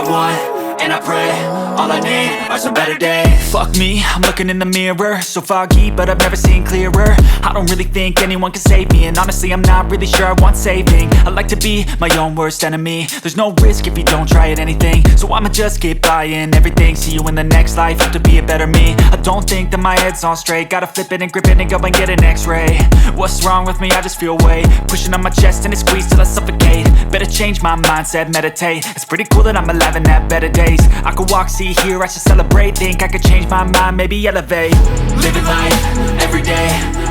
I want, and I pray, all I need are some better days. Fuck me, I'm looking in the mirror, so foggy, but I've never seen clearer. I don't really think anyone can save me, and honestly I'm not really sure I want saving. I like to be my own worst enemy. There's no risk if you don't try at anything, so I'ma just keep buying everything. See you in the next life, have to be a better me. I don't think that my head's on straight, gotta flip it and grip it and go and get an x-ray. What's wrong with me? I just feel weight pushing on my chest and it squeezes till I suffocate. Better change my mindset, meditate. It's pretty cool that I'm alive and have better days. I could walk, see, hear, I should celebrate. Think I could change my mind, maybe elevate. Living life, everyday,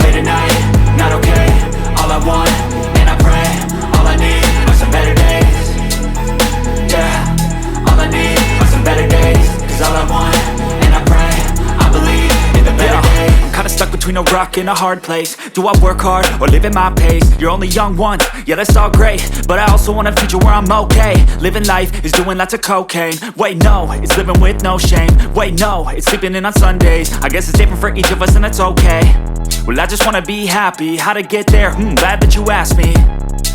late at night, not okay. All I want, and I pray, all I need are some better days. Yeah, all I need are some better days. Cause all I want, and I pray, I believe in the better days. I'm kinda stuck between a rock and a hard place. Do I work hard or live at my pace? You're only young once, yeah that's all great, but I also want a future where I'm okay. Living life is doing lots of cocaine. Wait no, it's living with no shame. Wait no, it's sleeping in on Sundays. I guess it's different for each of us and that's okay. Well I just wanna be happy, how to get there? Glad that you asked me.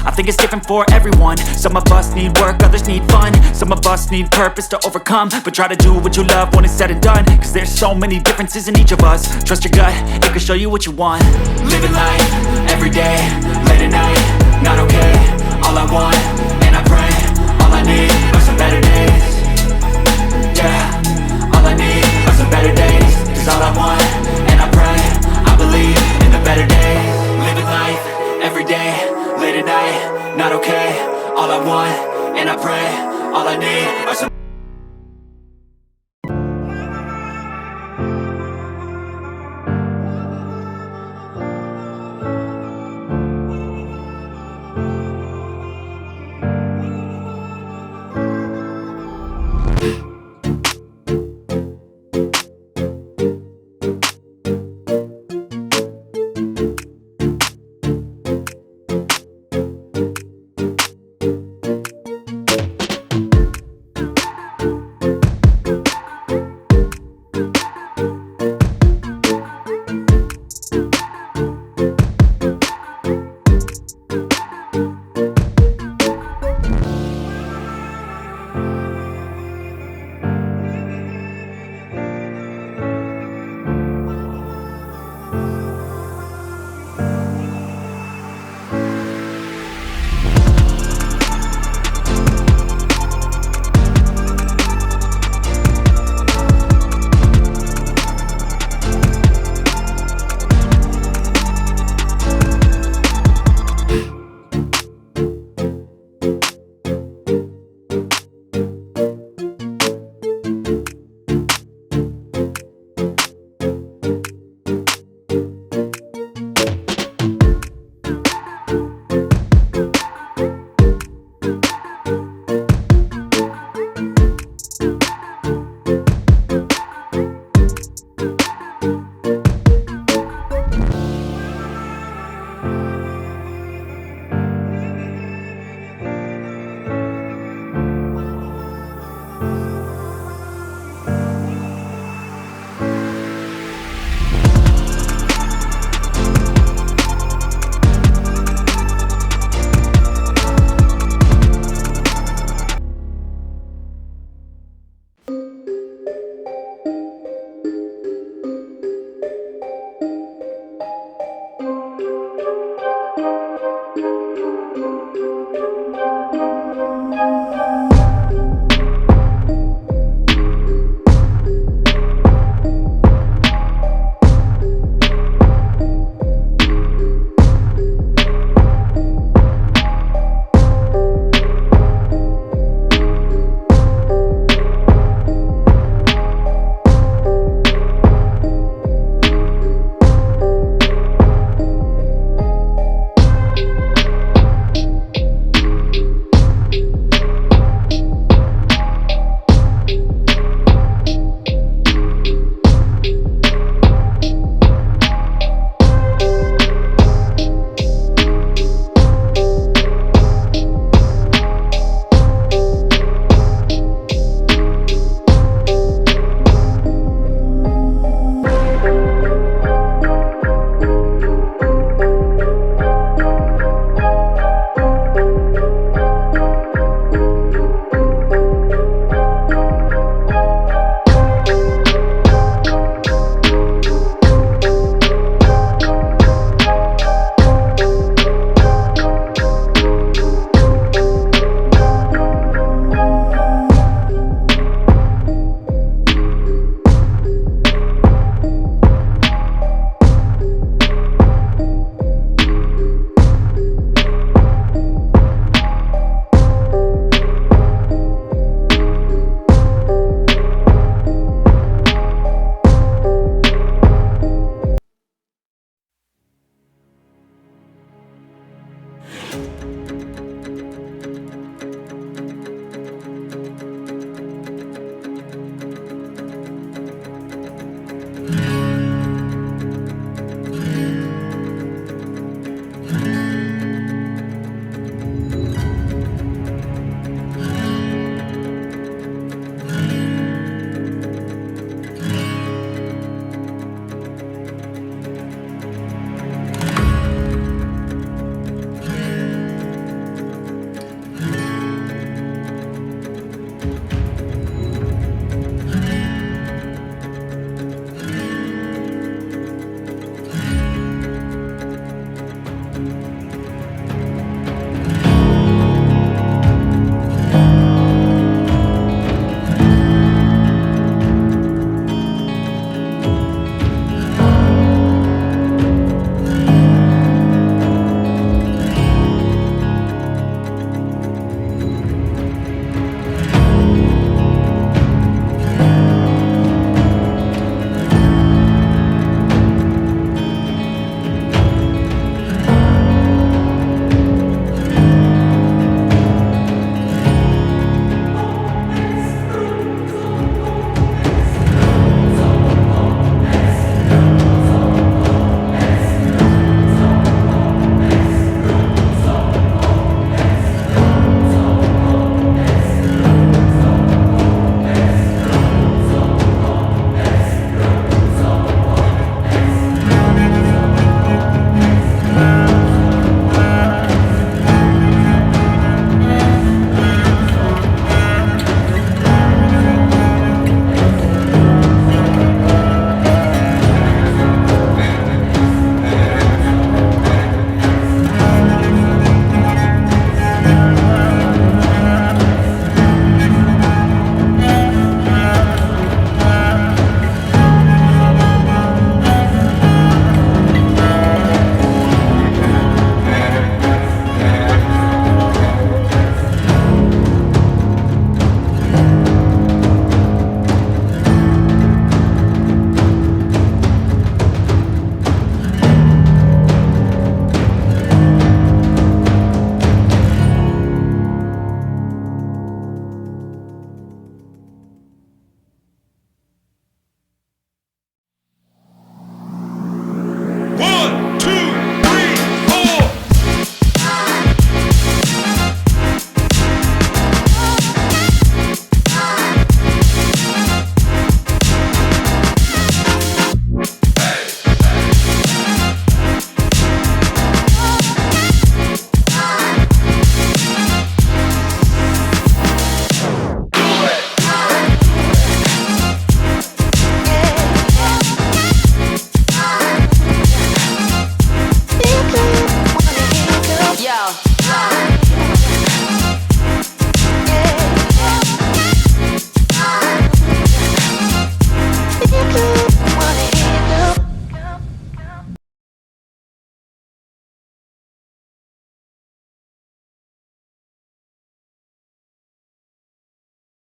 I think it's different for everyone. Some of us need work, others need fun. Some of us need purpose to overcome. But try to do what you love when it's said and done. Cause there's so many differences in each of us. Trust your gut, it can show you what you want. Living life, everyday, late at night, not okay. All I want, and I pray, all I need are some better days. Yeah, all I need are some better days. Cause all I want, and I pray, I believe in the better days. Living life, everyday, late at night, not okay. All I want, and I pray, all I need are some you.